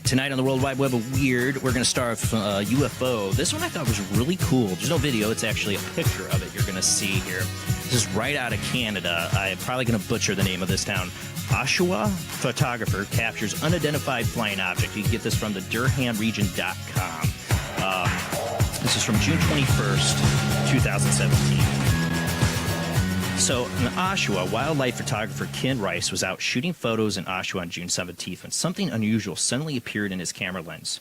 Tonight on the World Wide Web of Weird, we're going to start with UFO. This one I thought was really cool. There's no video. It's actually a picture of it you're going to see here. This is right out of Canada. I'm probably going to butcher the name of this town. Oshawa photographer captures unidentified flying object. You can get this from the DurhamRegion.com. This is from June 21st, 2017. So, in Oshawa, wildlife photographer Ken Rice was out shooting photos in Oshawa on June 17th when something unusual suddenly appeared in his camera lens.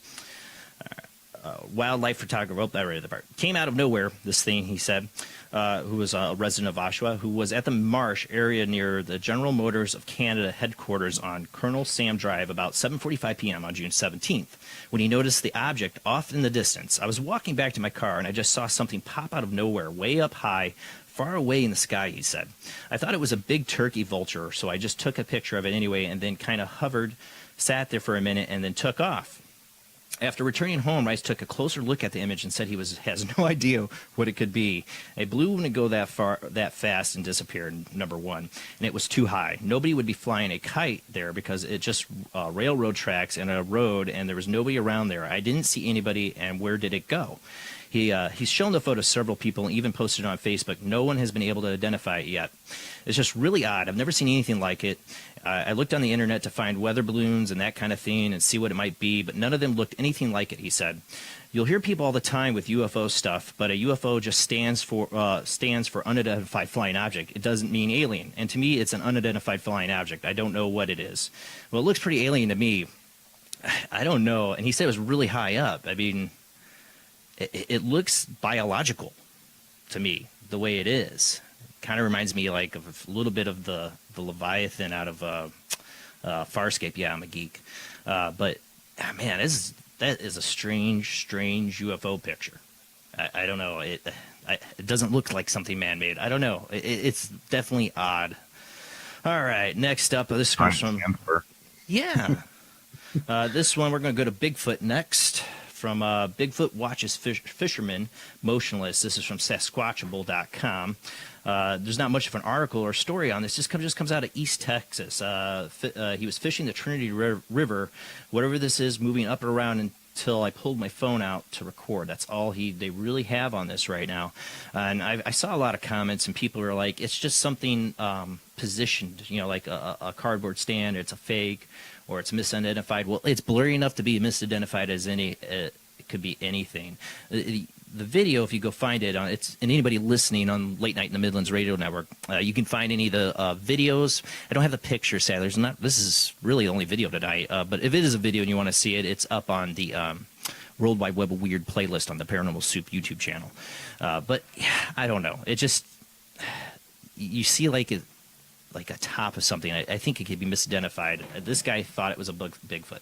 Wildlife photographer, I read the part, came out of nowhere, this thing, he said, who was a resident of Oshawa, who was at the marsh area near the General Motors of Canada headquarters on Colonel Sam Drive about 7:45 p.m. on June 17th, when he noticed the object off in the distance. I was walking back to my car, and I just saw something pop out of nowhere, way up high, far away in the sky, he said. I thought it was a big turkey vulture, so I just took a picture of it anyway and then kind of hovered, sat there for a minute, and then took off. After returning home, Rice took a closer look at the image and said he has no idea what it could be. A balloon wouldn't go that fast and disappeared, number one, and it was too high. Nobody would be flying a kite there because it just railroad tracks and a road, and there was nobody around there. I didn't see anybody, and where did it go? He's shown the photo to several people and even posted it on Facebook. No one has been able to identify it yet. It's just really odd. I've never seen anything like it. I looked on the internet to find weather balloons and that kind of thing and see what it might be, but none of them looked anything like it, he said. You'll hear people all the time with UFO stuff, but a UFO just stands for unidentified flying object. It doesn't mean alien. And to me, it's an unidentified flying object. I don't know what it is. Well, it looks pretty alien to me. I don't know. And he said it was really high up. I mean, it looks biological to me, the way it is. Kind of reminds me like of a little bit of the Leviathan out of Farscape. Yeah, I'm a geek. But man, that is a strange UFO picture. I don't know. It doesn't look like something man-made. I don't know. It's definitely odd. All right, next up, this comes from... Yeah. This one, we're going to go to Bigfoot next. From Bigfoot Watches Fisherman Motionless. This is from Sasquatchable.com. There's not much of an article or story on this. This just comes out of East Texas. He was fishing the Trinity River, whatever this is, moving up and around until I pulled my phone out to record. That's all they really have on this right now. And I saw a lot of comments, and people were like, it's just something positioned, like a cardboard stand. It's a fake, or it's misidentified. Well, it's blurry enough to be misidentified as it could be anything. The video, if you go find it, and anybody listening on Late Night in the Midlands Radio Network, you can find any of the videos. I don't have the picture, sadly. This is really the only video tonight. But if it is a video and you want to see it, it's up on the World Wide Web of Weird playlist on the Paranormal Soup YouTube channel. But yeah, I don't know. It just, you see like a top of something. I think it could be misidentified. This guy thought it was a Bigfoot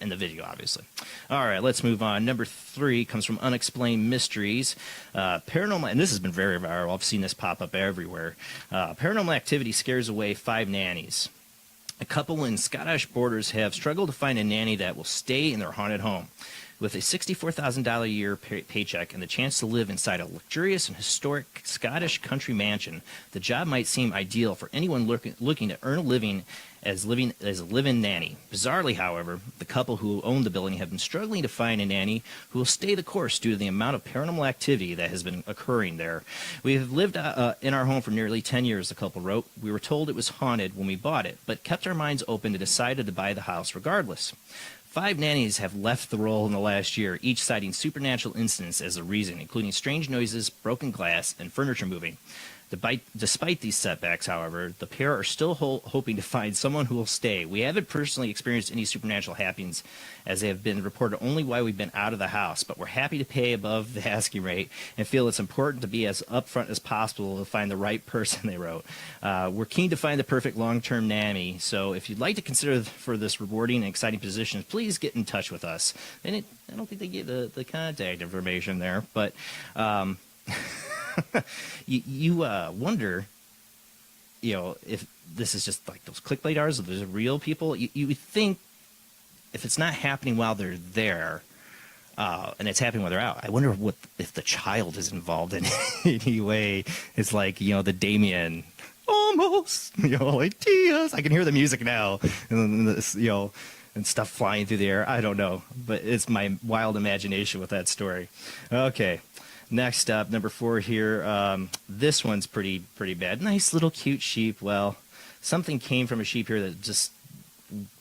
in the video, obviously. All right, let's move on. Number 3 comes from Unexplained Mysteries. Paranormal, and this has been very viral. I've seen this pop up everywhere. Paranormal activity scares away 5 nannies. A couple in Scottish borders have struggled to find a nanny that will stay in their haunted home. With a $64,000 a year paycheck and the chance to live inside a luxurious and historic Scottish country mansion, the job might seem ideal for anyone looking to earn a living as a live-in nanny. Bizarrely, however, the couple who own the building have been struggling to find a nanny who will stay the course due to the amount of paranormal activity that has been occurring there. We have lived in our home for nearly 10 years, the couple wrote. We were told it was haunted when we bought it, but kept our minds open and decided to buy the house regardless. 5 nannies have left the role in the last year, each citing supernatural incidents as a reason, including strange noises, broken glass, and furniture moving. Despite these setbacks, however, the pair are still hoping to find someone who will stay. We haven't personally experienced any supernatural happenings, as they have been reported only while we've been out of the house, but we're happy to pay above the asking rate and feel it's important to be as upfront as possible to find the right person, they wrote. We're keen to find the perfect long-term nanny, so if you'd like to consider for this rewarding and exciting position, please get in touch with us. And I don't think they gave the contact information there, but... you wonder, if this is just like those clickbait artists, if there's real people. You would think if it's not happening while they're there, and it's happening while they're out, I wonder if the child is involved in any way. It's like, the Damien, almost, like tears. I can hear the music now, and this, and stuff flying through the air. I don't know, but it's my wild imagination with that story. Okay. Next up, number 4 here. This one's pretty bad. Nice little cute sheep. Well, something came from a sheep here that just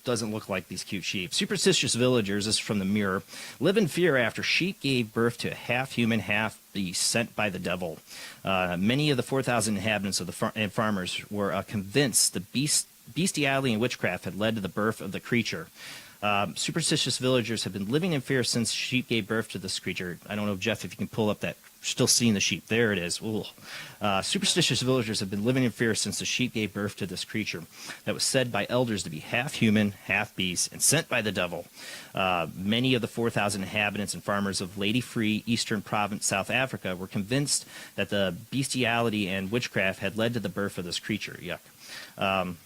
doesn't look like these cute sheep. Superstitious villagers, this is from the Mirror, live in fear after sheep gave birth to a half-human, half-beast sent by the devil. Many of the 4,000 inhabitants of the and farmers were convinced the bestiality and witchcraft had led to the birth of the creature. Superstitious villagers have been living in fear since sheep gave birth to this creature. I don't know, Jeff, if you can pull up that. Still seeing the sheep. There it is. Superstitious villagers have been living in fear since the sheep gave birth to this creature that was said by elders to be half human, half beast, and sent by the devil. Many of the 4,000 inhabitants and farmers of Lady Free, Eastern Province, South Africa, were convinced that the bestiality and witchcraft had led to the birth of this creature. Yuck.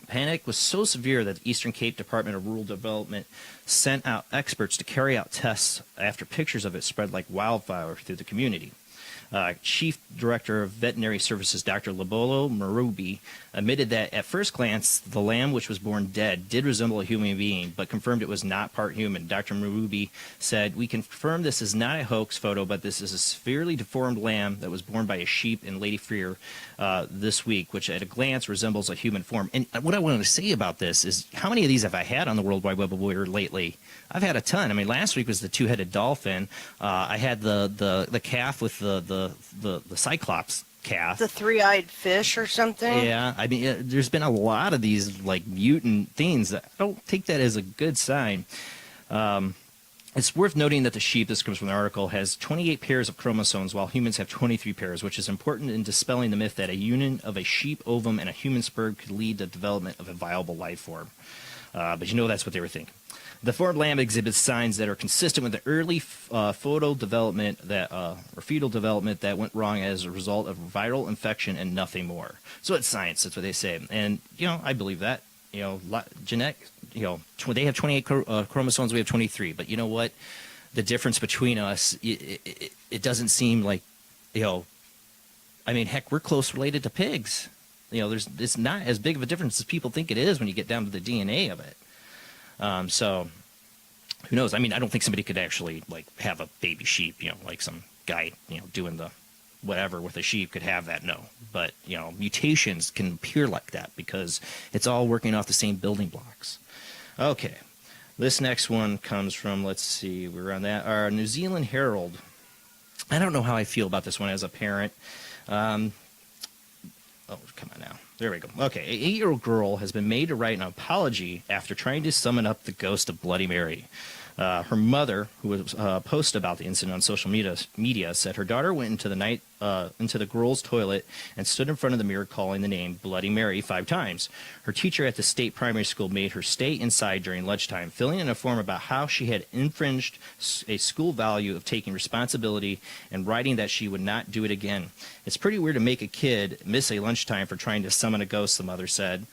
Panic was so severe that the Eastern Cape Department of Rural Development sent out experts to carry out tests after pictures of it spread like wildfire through the community. Chief Director of Veterinary Services, Dr. Lebolo Marubi, admitted that at first glance, the lamb, which was born dead, did resemble a human being, but confirmed it was not part human. Dr. Marubi said, "We confirm this is not a hoax photo, but this is a severely deformed lamb that was born by a sheep in Lady Freer this week, which at a glance resembles a human form." And what I wanted to say about this is, how many of these have I had on the World Wide Web of Warrior lately? I've had a ton. I mean, last week was the two-headed dolphin. I had the calf with the cyclops calf. The three-eyed fish or something? Yeah, I mean, there's been a lot of these like mutant things. I don't take that as a good sign. It's worth noting that the sheep, this comes from the article, has 28 pairs of chromosomes while humans have 23 pairs, which is important in dispelling the myth that a union of a sheep ovum and a human sperm could lead to the development of a viable life form. But you know that's what they were thinking. The deformed lamb exhibits signs that are consistent with the early fetal development that went wrong as a result of viral infection and nothing more. So it's science. That's what they say, and I believe that. Genetic. They have 28 chromosomes. We have 23. But you know what? The difference between us, it doesn't seem like, I mean, heck, we're close related to pigs. It's not as big of a difference as people think it is when you get down to the DNA of it. So who knows? I mean, I don't think somebody could actually have a baby sheep, like some guy, doing the whatever with a sheep could have that. No, but mutations can appear like that because it's all working off the same building blocks. Okay. This next one comes from, let's see, we're on that, our New Zealand Herald. I don't know how I feel about this one as a parent. Oh, come on now. There we go. Okay, an 8-year-old girl has been made to write an apology after trying to summon up the ghost of Bloody Mary. Her mother, who was posted about the incident on social media, said her daughter went into the girls' toilet and stood in front of the mirror calling the name Bloody Mary 5 times. Her teacher at the state primary school made her stay inside during lunchtime, filling in a form about how she had infringed a school value of taking responsibility and writing that she would not do it again. It's pretty weird to make a kid miss a lunchtime for trying to summon a ghost, the mother said.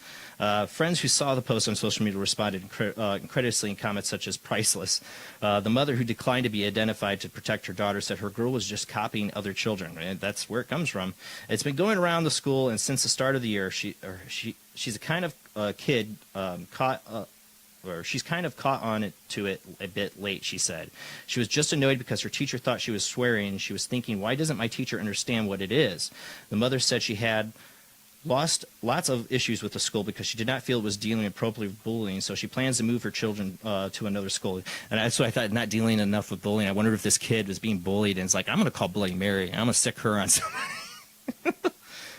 Friends who saw the post on social media responded incredulously in comments such as priceless. The mother, who declined to be identified to protect her daughter, said her girl was just copying other children. And that's where it comes from. It's been going around the school, and since the start of the year, she's a kind of kid she's kind of caught on to it a bit late, she said. She was just annoyed because her teacher thought she was swearing, and she was thinking, why doesn't my teacher understand what it is? The mother said she had lost lots of issues with the school because she did not feel it was dealing appropriately with bullying, so she plans to move her children to another school. And that's what I thought, not dealing enough with bullying. I wondered if this kid was being bullied and it's like, I'm going to call Bloody Mary. I'm going to sick her on somebody.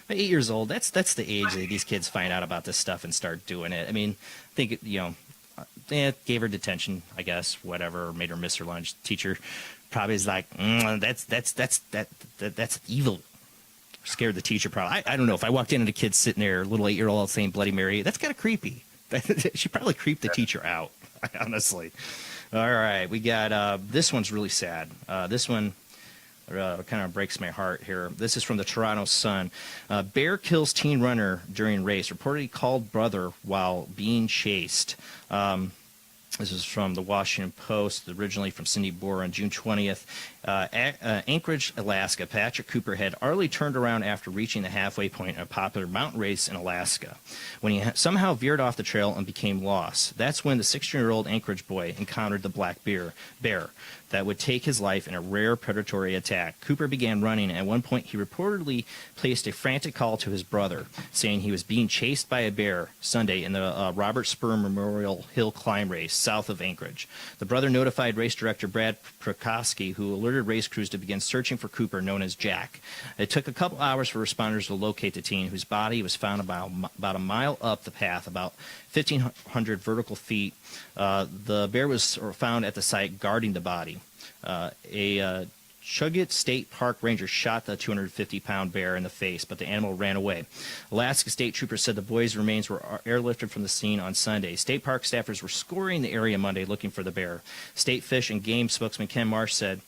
At 8 years old, that's the age that these kids find out about this stuff and start doing it. I mean, I think, gave her detention, I guess, whatever, or made her miss her lunch. Teacher probably is like, that's evil. Scared the teacher probably. I don't know. If I walked in and a kid sitting there, a little 8-year-old saying Bloody Mary, that's kind of creepy. She probably creeped the teacher out, honestly. All right, we got this one's really sad. This one kind of breaks my heart here. This is from the Toronto Sun. Bear kills teen runner during race. Reportedly called brother while being chased. This is from the Washington Post, originally from Cindy Boer on June 20th. Anchorage, Alaska. Patrick Cooper had already turned around after reaching the halfway point in a popular mountain race in Alaska, when he somehow veered off the trail and became lost. That's when the 16-year-old Anchorage boy encountered the black bear that would take his life in a rare predatory attack. Cooper began running, and at one point he reportedly placed a frantic call to his brother, saying he was being chased by a bear Sunday in the Robert Spur Memorial Hill Climb Race south of Anchorage. The brother notified race director Brad Prokowski, who alerted race crews to begin searching for Cooper, known as Jack. It took a couple hours for responders to locate the teen, whose body was found about a mile up the path, about 1,500 vertical feet. The bear was found at the site guarding the body. A Chugget State Park ranger shot the 250-pound bear in the face, but the animal ran away. Alaska State Troopers said the boy's remains were airlifted from the scene on Sunday. State Park staffers were scouring the area Monday looking for the bear. State Fish and Game spokesman Ken Marsh said,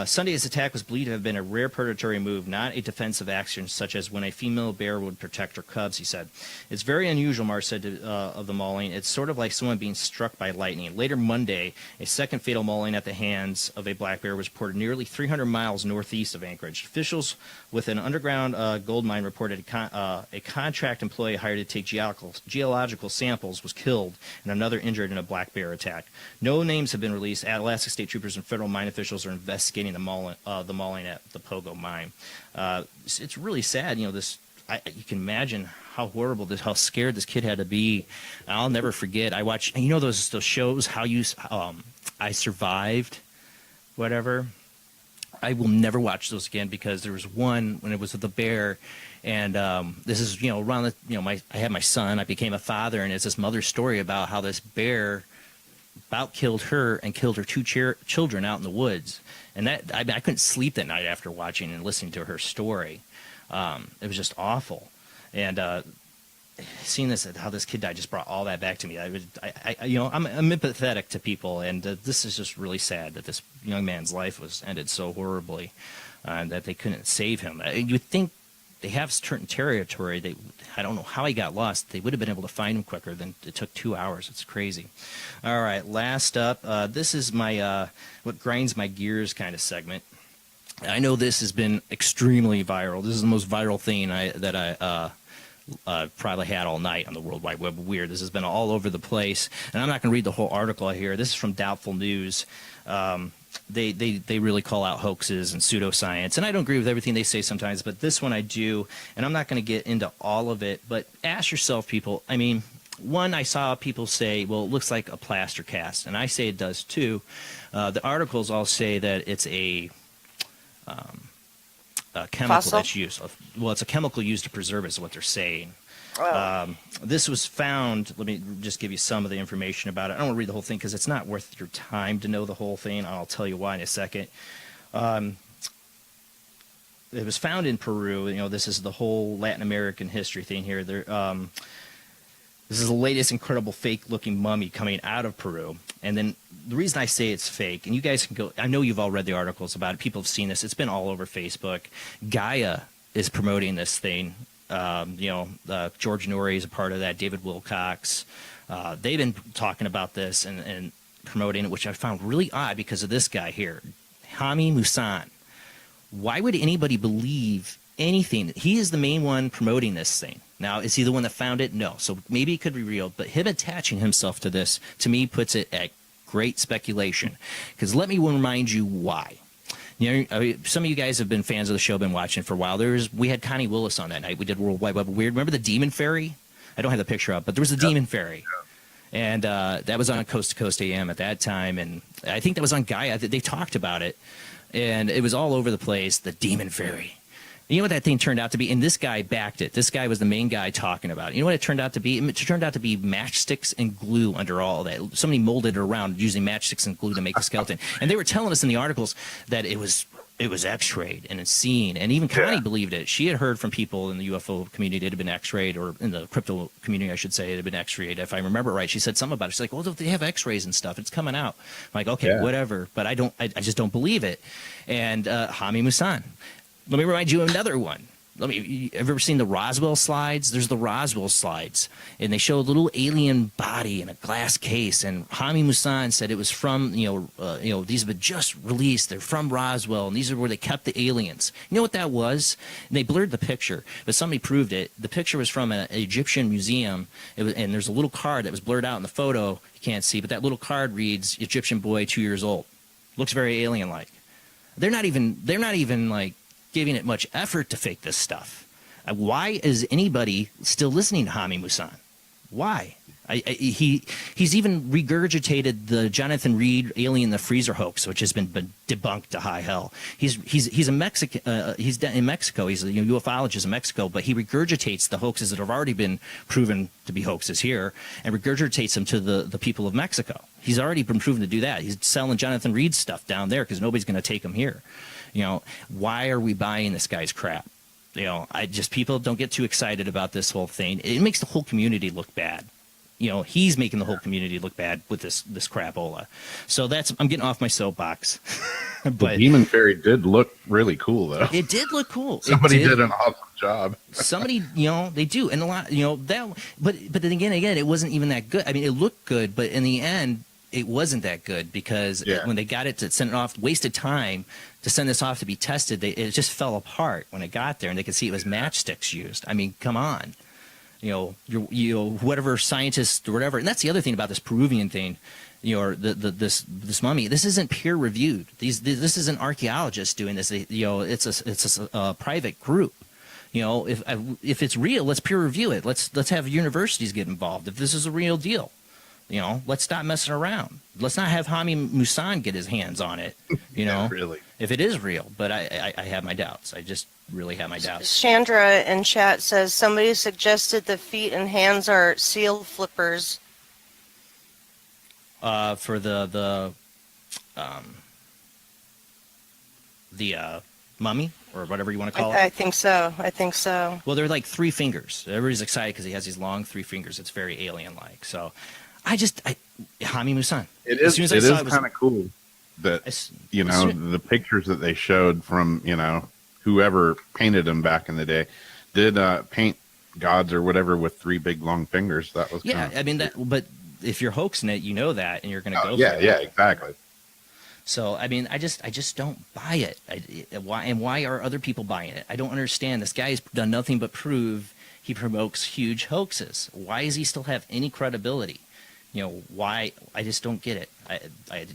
Sunday's attack was believed to have been a rare predatory move, not a defensive action such as when a female bear would protect her cubs, he said. It's very unusual, Marsh said of the mauling. It's sort of like someone being struck by lightning. Later Monday, a second fatal mauling at the hands of a black bear was reported nearly 300 miles northeast of Anchorage. Officials with an underground gold mine reported a contract employee hired to take geological samples was killed and another injured in a black bear attack. No names have been released. Alaska State Troopers and federal mine officials are investigating the mauling at the Pogo mine. It's really sad, you know. You can imagine how horrible how scared this kid had to be. I'll never forget. I watched, you know, those shows, How You, I Survived, whatever. I will never watch those again because there was one when it was with the bear, and this is, you know, around the, you know, I had my son, I became a father, and it's this mother's story about how this bear about killed her and killed her two children out in the woods. And that I couldn't sleep that night after watching and listening to her story. It was just awful. And seeing this, how this kid died, just brought all that back to me. You know, I'm empathetic to people, and this is just really sad that this young man's life was ended so horribly, and that they couldn't save him. You would think they have certain territory. I don't know how he got lost. They would have been able to find him quicker than it took 2 hours. It's crazy. All right, last up, this is my what grinds my gears kind of segment. I know this has been extremely viral. This is the most viral thing that I probably had all night on the World Wide Web. Weird. This has been all over the place. And I'm not going to read the whole article here. This is from Doubtful News. They really call out hoaxes and pseudoscience, and I don't agree with everything they say sometimes, but this one I do, and I'm not going to get into all of it, but ask yourself, people, I mean, one, I saw people say, well, it looks like a plaster cast, and I say it does too. The articles all say that it's a chemical Fossil? that's used. Well, it's a chemical used to preserve it is what they're saying. Oh. This was found, let me just give you some of the information about it. I don't want to read the whole thing because it's not worth your time to know the whole thing. I'll tell you why in a second. It was found in Peru. You know, this is the whole Latin American history thing here. This is the latest incredible fake-looking mummy coming out of Peru. And then the reason I say it's fake, and you guys can go, I know you've all read the articles about it. People have seen this. It's been all over Facebook. Gaia is promoting this thing. George Norrie is a part of that. David Wilcox. They've been talking about this and promoting it, which I found really odd because of this guy here, Hami Musan. Why would anybody believe anything? He is the main one promoting this thing. Now, is he the one that found it? No. So maybe it could be real. But him attaching himself to this, to me, puts it at great speculation. Because let me remind you why. You know, some of you guys have been fans of the show, been watching for a while. We had Connie Willis on that night. We did World Wide Web Weird. Remember the Demon Fairy? I don't have the picture up, but there was the Demon Fairy. And that was on Coast to Coast AM at that time. And I think that was on Gaia. They talked about it. And it was all over the place, the Demon Fairy. You know what that thing turned out to be? And this guy backed it. This guy was the main guy talking about it. You know what it turned out to be? It turned out to be matchsticks and glue under all that. Somebody molded it around using matchsticks and glue to make the skeleton. And they were telling us in the articles that it was X-rayed and it's seen. And even Connie believed it. She had heard from people in the UFO community it had been X-rayed, or in the crypto community, I should say, it had been X-rayed. If I remember right, she said something about it. She's like, well, they have X-rays and stuff. It's coming out. I'm like, okay, whatever. But I just don't believe it. And Hami Musan. Let me remind you of another one. Have you ever seen the Roswell slides? There's the Roswell slides, and they show a little alien body in a glass case. And Hami Musan said it was from, these have been just released. They're from Roswell, and these are where they kept the aliens. You know what that was? And they blurred the picture, but somebody proved it. The picture was from an Egyptian museum, and there's a little card that was blurred out in the photo. You can't see, but that little card reads Egyptian boy, 2 years old. Looks very alien-like. They're not even like giving it much effort to fake this stuff. Why is anybody still listening to Hami Musan? Why? He's even regurgitated the Jonathan Reed alien in the freezer hoax, which has been debunked to high hell. He's a Mexican. He's in Mexico. He's a ufologist in Mexico, but he regurgitates the hoaxes that have already been proven to be hoaxes here, and regurgitates them to the people of Mexico. He's already been proven to do that. He's selling Jonathan Reed stuff down there because nobody's going to take him here. Why are we buying this guy's crap? People don't get too excited about this whole thing. It makes the whole community look bad. He's making the whole community look bad with this crapola. So I'm getting off my soapbox. But the Demon Fairy did look really cool, though. It did look cool. Somebody did an awesome job. Somebody, they do, and a lot, that. But then again, it wasn't even that good. I mean, it looked good, but in the end, it wasn't that good because when they got it to send it off, wasted time to send this off to be tested. It just fell apart when it got there, and they could see it was matchsticks used. I mean, come on. Whatever scientists or whatever, and that's the other thing about this Peruvian thing, or this mummy. This isn't peer reviewed. This isn't archaeologists doing this. It's a private group. If it's real, let's peer review it. Let's have universities get involved. If this is a real deal, let's stop messing around. Let's not have Hami Musan get his hands on it. Really, if it is real. But I have my doubts. I just really have my doubts. Chandra in chat says somebody suggested the feet and hands are seal flippers. For the mummy or whatever you want to call it. I think so. Well, they're like 3 fingers. Everybody's excited because he has these long 3 fingers. It's very alien-like. So, Hami Musan. It is. It is kind of cool that the pictures that they showed from whoever painted them back in the day did paint gods or whatever with 3 big long fingers. That was But if you're hoaxing it, that, and you're going to go. Yeah, exactly. So I just don't buy it. Why are other people buying it? I don't understand. This guy's done nothing but prove he promotes huge hoaxes. Why does he still have any credibility? Why? I just don't get it. It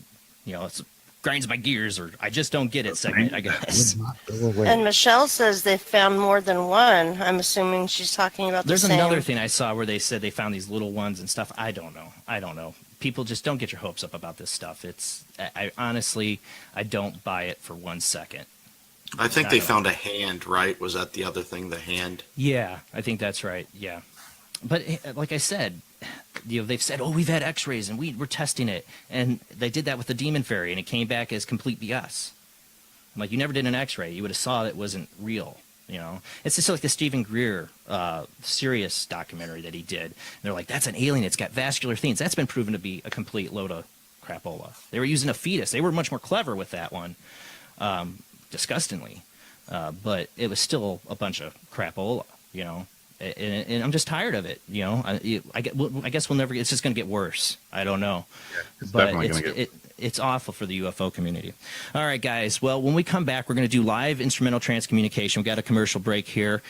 grinds my gears, or I just don't get it segment, I guess. And Michelle says they found more than one. I'm assuming she's talking about There's the same. another thing I saw where they said they found these little ones and stuff. I don't know. People just don't get your hopes up about this stuff. I honestly, I don't buy it for 1 second. I think they found a hand, right? Was that the other thing, the hand? Yeah, I think that's right. Yeah. But like I said, they've said, we've had x-rays and we're testing it. And they did that with the Demon Fairy and it came back as complete BS. I'm like, you never did an x-ray. You would have saw it wasn't real. It's just like the Stephen Greer Sirius documentary that he did. And they're like, that's an alien. It's got vascular things. That's been proven to be a complete load of crapola. They were using a fetus. They were much more clever with that one, disgustingly. But it was still a bunch of crapola, And I'm just tired of it, I guess we'll never. It's just going to get worse. I don't know, but it's awful for the UFO community. All right, guys. Well, when we come back, we're going to do live instrumental transcommunication. We've got a commercial break here.